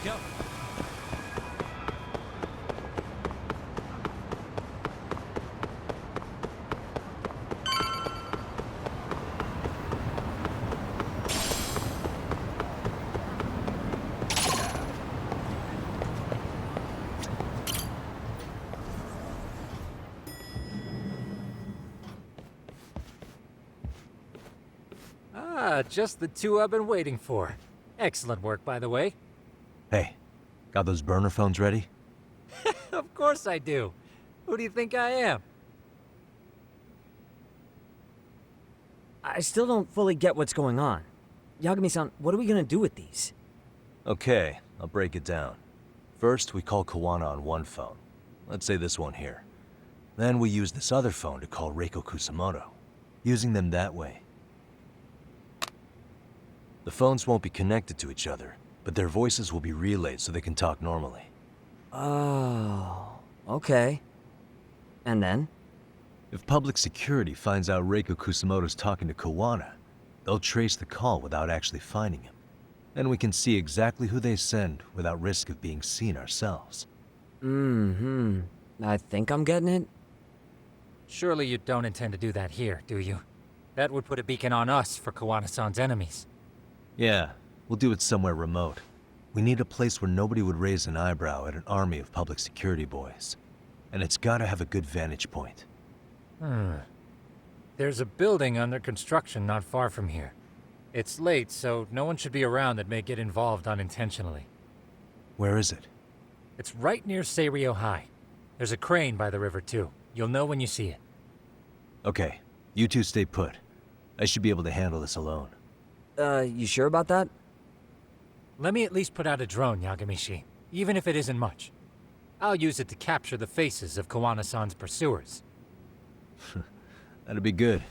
Let's go. Ah, just the two I've been waiting for. Excellent work, by the way. Hey, got those burner phones ready? Of course I do. Who do you think I am? I still don't fully get what's going on. Yagami-san, what are we gonna do with these? Okay, I'll break it down. First, we call Kawana on one phone. Let's say this one here. Then we use this other phone to call Reiko Kusamoto, using them that way. The phones won't be connected to each other, but their voices will be relayed so they can talk normally. Oh, okay. And then? If public security finds out Reiko Kusamoto's talking to Kawana, they'll trace the call without actually finding him. Then we can see exactly who they send without risk of being seen ourselves. I think I'm getting it. Surely you don't intend to do that here, do you? That would put a beacon on us for Kawana-san's enemies. Yeah, we'll do it somewhere remote. We need a place where nobody would raise an eyebrow at an army of public security boys. And it's gotta have a good vantage point. There's a building under construction not far from here. It's late, so no one should be around that may get involved unintentionally. Where is it? It's right near Seiryo High. There's a crane by the river, too. You'll know when you see it. Okay, you two stay put. I should be able to handle this alone. You sure about that? Let me at least put out a drone, Yagami-shi, even if it isn't much. I'll use it to capture the faces of Kawana-san's pursuers. That'd be good.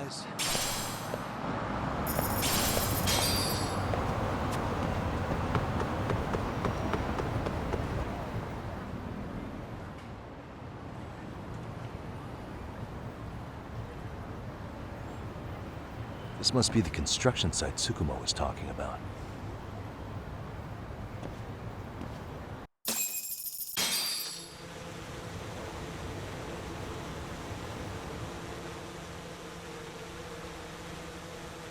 guys. This must be the construction site Tsukumo was talking about.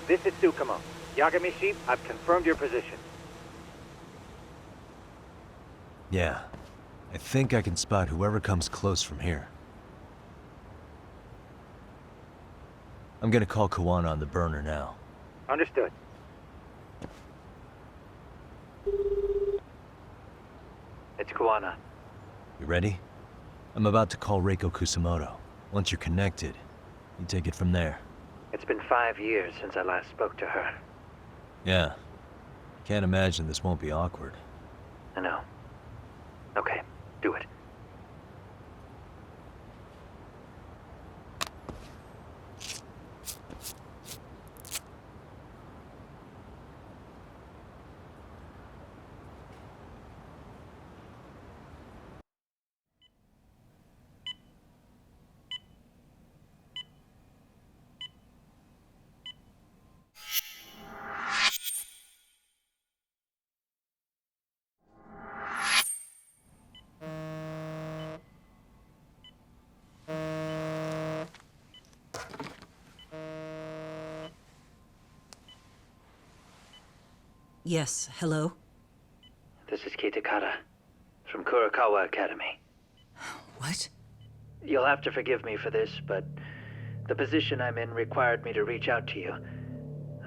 This is Tsukumo. Yagami-shi, I've confirmed your position. Yeah. I think I can spot whoever comes close from here. I'm gonna call Kawana on the burner now. Understood. It's Kawana. You ready? I'm about to call Reiko Kusumoto. Once you're connected, you take it from there. It's been 5 years since I last spoke to her. Yeah. Can't imagine this won't be awkward. I know. Okay, do it. Yes, hello? This is Kitakata, from Kurakawa Academy. What? You'll have to forgive me for this, but the position I'm in required me to reach out to you.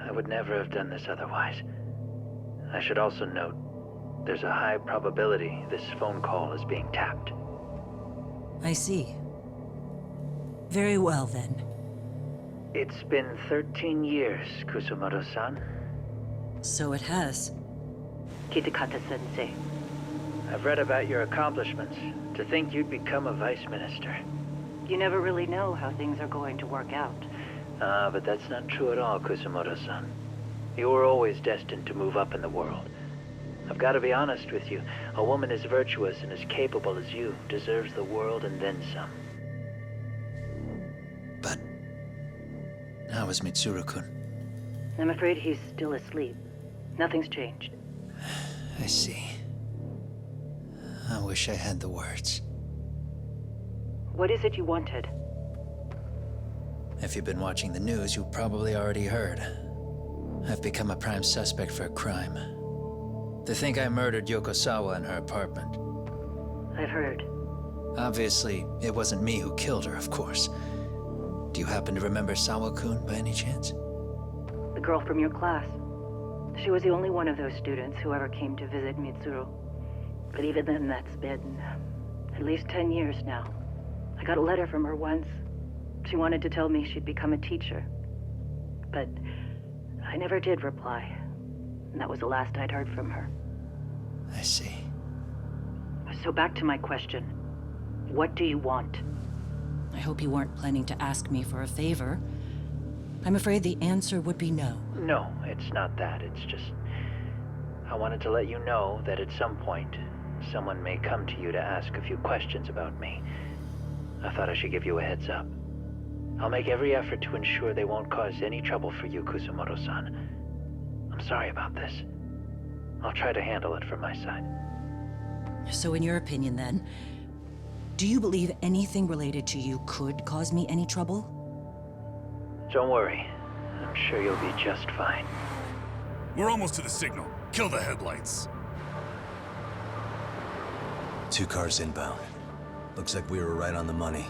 I would never have done this otherwise. I should also note, there's a high probability this phone call is being tapped. I see. Very well, then. It's been 13 years, Kusumoto-san. So it has. Kitakata-sensei. I've read about your accomplishments. To think you'd become a vice minister. You never really know how things are going to work out. But that's not true at all, Kusumoto-san. You were always destined to move up in the world. I've got to be honest with you. A woman as virtuous and as capable as you deserves the world and then some. But how is Mitsuru-kun? I'm afraid he's still asleep. Nothing's changed. I see. I wish I had the words. What is it you wanted? If you've been watching the news, you probably already heard. I've become a prime suspect for a crime. They think I murdered Yokosawa in her apartment. I've heard. Obviously, it wasn't me who killed her, of course. Do you happen to remember Sawa-kun by any chance? The girl from your class. She was the only one of those students who ever came to visit Mitsuru. But even then, that's been at least 10 years now. I got a letter from her once. She wanted to tell me she'd become a teacher. But I never did reply. And that was the last I'd heard from her. I see. So back to my question. What do you want? I hope you weren't planning to ask me for a favor. I'm afraid the answer would be no. No, it's not that. It's just... I wanted to let you know that at some point, someone may come to you to ask a few questions about me. I thought I should give you a heads up. I'll make every effort to ensure they won't cause any trouble for you, Kusumoto-san. I'm sorry about this. I'll try to handle it from my side. So in your opinion, then, do you believe anything related to you could cause me any trouble? Don't worry. I'm sure you'll be just fine. We're almost to the signal. Kill the headlights. 2 cars inbound. Looks like we were right on the money.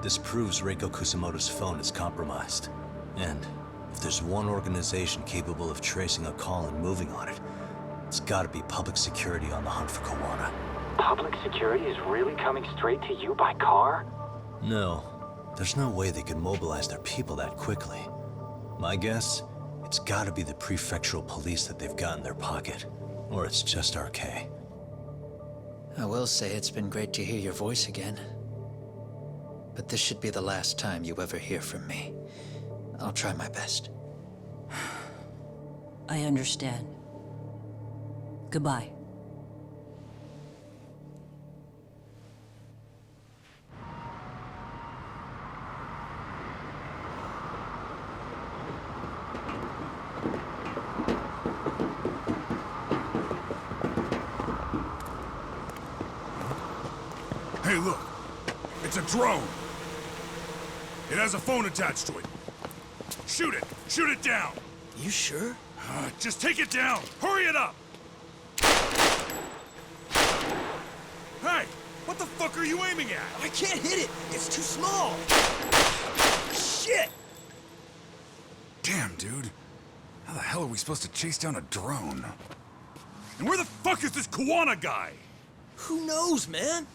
This proves Reiko Kusumoto's phone is compromised. And if there's one organization capable of tracing a call and moving on it, it's gotta be public security on the hunt for Kawana. Public security is really coming straight to you by car? No. There's no way they could mobilize their people that quickly. My guess, it's gotta be the prefectural police that they've got in their pocket. Or it's just RK. I will say it's been great to hear your voice again. But this should be the last time you ever hear from me. I'll try my best. I understand. Goodbye. Hey, look. It's a drone. It has a phone attached to it. Shoot it! Shoot it down! You sure? Just take it down! Hurry it up! Hey! What the fuck are you aiming at? I can't hit it! It's too small! Shit! Damn, dude. How the hell are we supposed to chase down a drone? And where the fuck is this Kuwana guy? Who knows, man?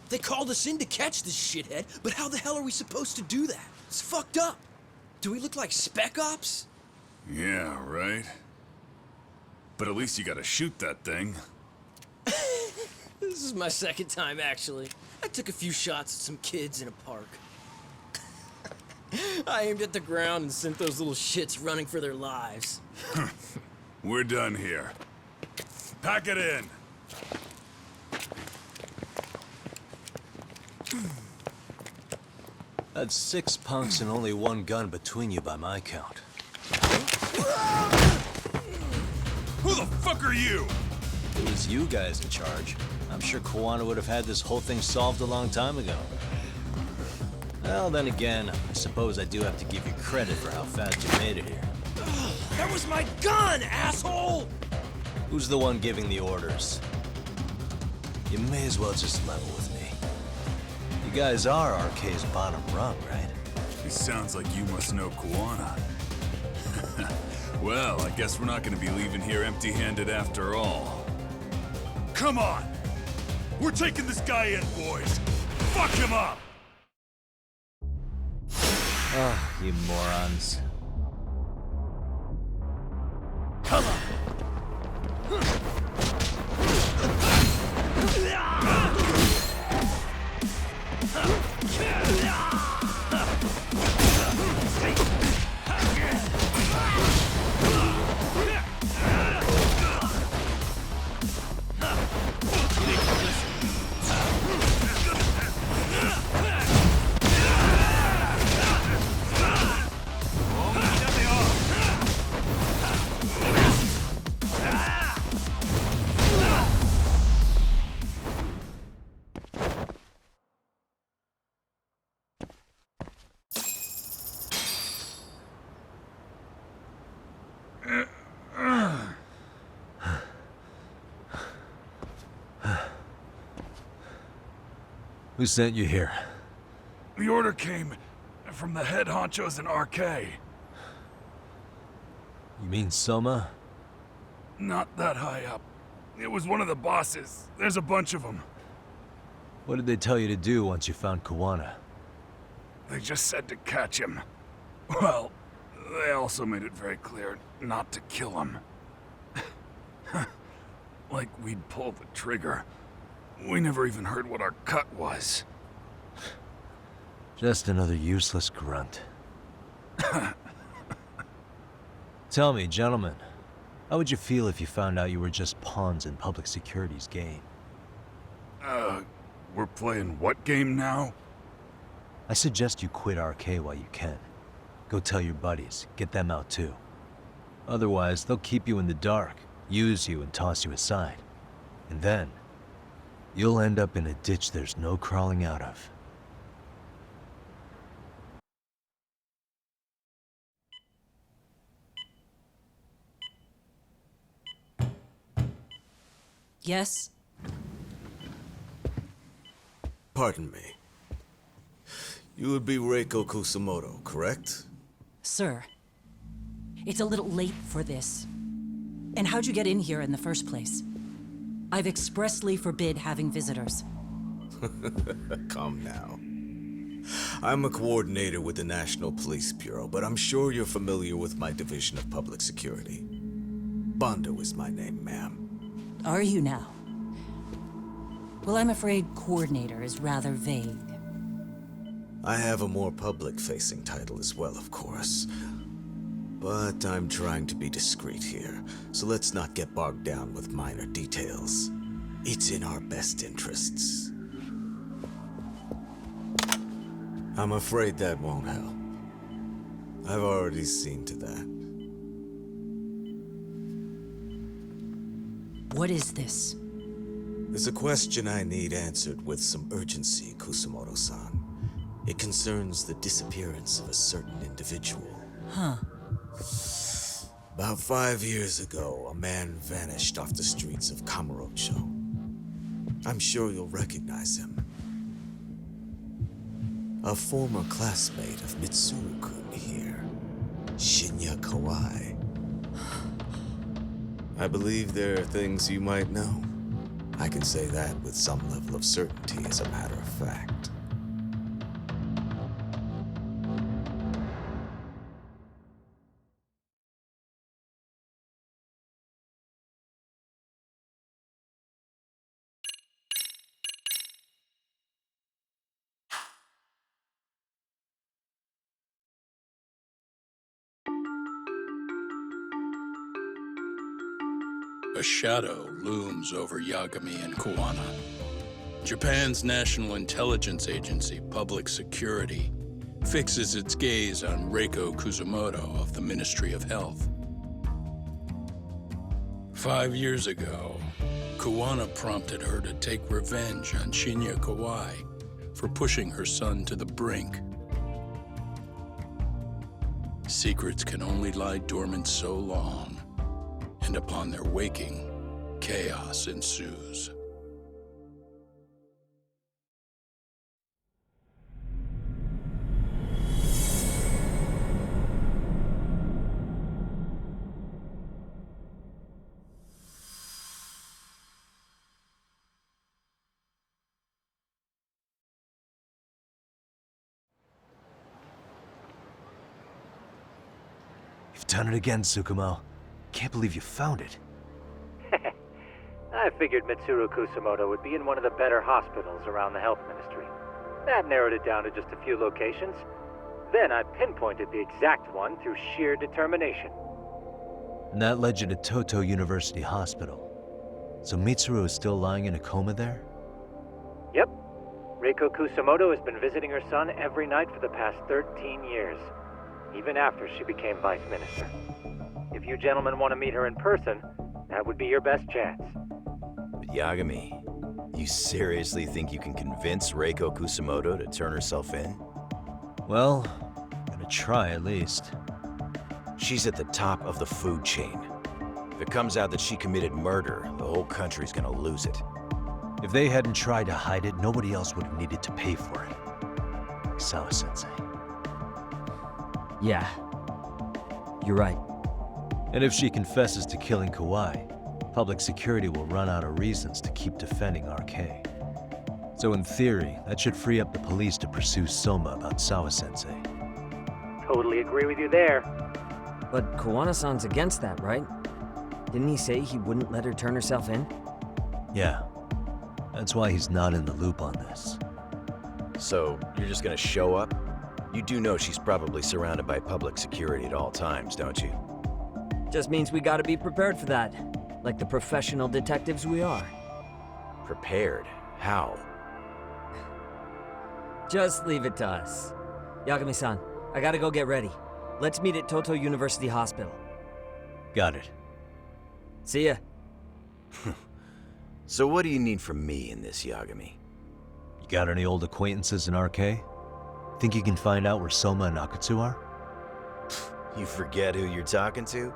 They called us in to catch this shithead, but how the hell are we supposed to do that? It's fucked up. Do we look like spec ops? Yeah, right. But at least you gotta shoot that thing. This is my second time, actually. I took a few shots at some kids in a park. I aimed at the ground and sent those little shits running for their lives. We're done here. Pack it in. That's 6 punks and only 1 gun between you by my count. Who the fuck are you? If it was you guys in charge, I'm sure Kuwana would have had this whole thing solved a long time ago. Well, then again, I suppose I do have to give you credit for how fast you made it here. That was my gun, asshole! Who's the one giving the orders? You may as well just level with me. You guys are RK's bottom rung, right? It sounds like you must know Kuwana. Well, I guess we're not gonna be leaving here empty-handed after all. Come on! We're taking this guy in, boys! Fuck him up! Ah, you morons. Come on! Who sent you here? The order came from the head honchos in RK. You mean Soma? Not that high up. It was one of the bosses. There's a bunch of them. What did they tell you to do once you found Kuwana? They just said to catch him. Well, they also made it very clear not to kill him. Like we'd pull the trigger. We never even heard what our cut was. Just another useless grunt. Tell me, gentlemen, how would you feel if you found out you were just pawns in public security's game? We're playing what game now? I suggest you quit RK while you can. Go tell your buddies, get them out too. Otherwise, they'll keep you in the dark, use you and toss you aside. And then, you'll end up in a ditch there's no crawling out of. Yes? Pardon me. You would be Reiko Kusumoto, correct? Sir. It's a little late for this. And how'd you get in here in the first place? I've expressly forbid having visitors. Come now. I'm a coordinator with the National Police Bureau, but I'm sure you're familiar with my Division of Public Security. Bondo is my name, ma'am. Are you now? Well, I'm afraid coordinator is rather vague. I have a more public-facing title as well, of course. But I'm trying to be discreet here, so let's not get bogged down with minor details. It's in our best interests. I'm afraid that won't help. I've already seen to that. What is this? There's a question I need answered with some urgency, Kusumoto-san. It concerns the disappearance of a certain individual. Huh. About 5 years ago, a man vanished off the streets of Kamurocho. I'm sure you'll recognize him. A former classmate of Mitsuru-kun here, Shinya Kawai. I believe there are things you might know. I can say that with some level of certainty, as a matter of fact. A shadow looms over Yagami and Kuwana. Japan's National Intelligence Agency, Public Security, fixes its gaze on Reiko Kusumoto of the Ministry of Health. 5 years ago, Kuwana prompted her to take revenge on Shinya Kawai for pushing her son to the brink. Secrets can only lie dormant so long, and upon their waking, chaos ensues. You've done it again, Tsukumo. Can't believe you found it. I figured Mitsuru Kusumoto would be in one of the better hospitals around the health ministry. That narrowed it down to just a few locations. Then I pinpointed the exact one through sheer determination. And that led you to Toto University Hospital. So Mitsuru is still lying in a coma there? Yep. Reiko Kusumoto has been visiting her son every night for the past 13 years, even after she became vice minister. If you gentlemen want to meet her in person, that would be your best chance. But Yagami, you seriously think you can convince Reiko Kusumoto to turn herself in? Well, gonna try at least. She's at the top of the food chain. If it comes out that she committed murder, the whole country's gonna lose it. If they hadn't tried to hide it, nobody else would have needed to pay for it. Like Sawa-sensei. Yeah. You're right. And if she confesses to killing Kawai, public security will run out of reasons to keep defending RK. So in theory, that should free up the police to pursue Soma about Sawa-sensei. Totally agree with you there. But Kawana-san's against that, right? Didn't he say he wouldn't let her turn herself in? Yeah. That's why he's not in the loop on this. So, you're just gonna show up? You do know she's probably surrounded by public security at all times, don't you? Just means we gotta be prepared for that. Like the professional detectives we are. Prepared? How? Just leave it to us. Yagami-san, I gotta go get ready. Let's meet at Toto University Hospital. Got it. See ya. So what do you need from me in this, Yagami? You got any old acquaintances in RK? Think you can find out where Soma and Akutsu are? You forget who you're talking to?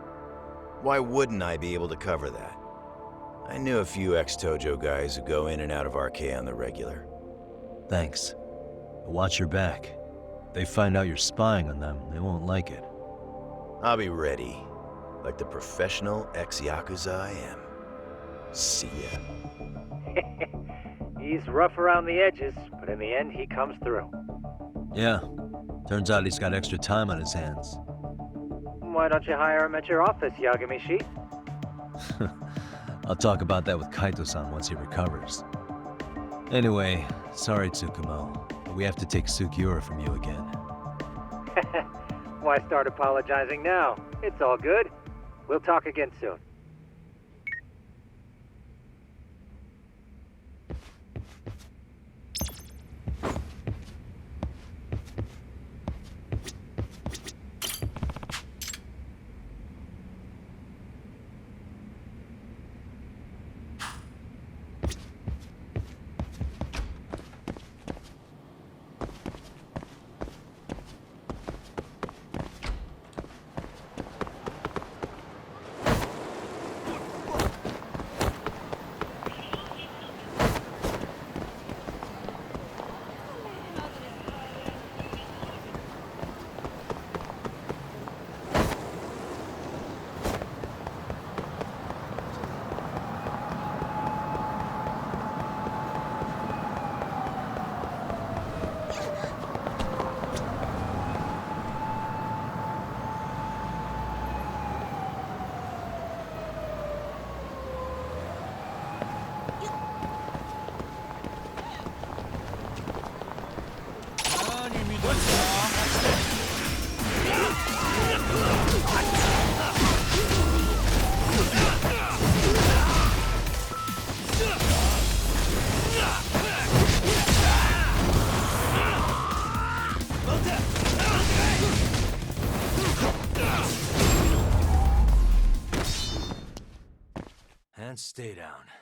Why wouldn't I be able to cover that? I knew a few ex-Tojo guys who go in and out of RK on the regular. Thanks. But watch your back. If they find out you're spying on them, they won't like it. I'll be ready, like the professional ex-Yakuza I am. See ya. He's rough around the edges, but in the end he comes through. Yeah. Turns out he's got extra time on his hands. Why don't you hire him at your office, Yagami-shi? I'll talk about that with Kaito-san once he recovers. Anyway, sorry Tsukumo, but we have to take Sukiura from you again. Why start apologizing now? It's all good. We'll talk again soon. And stay down.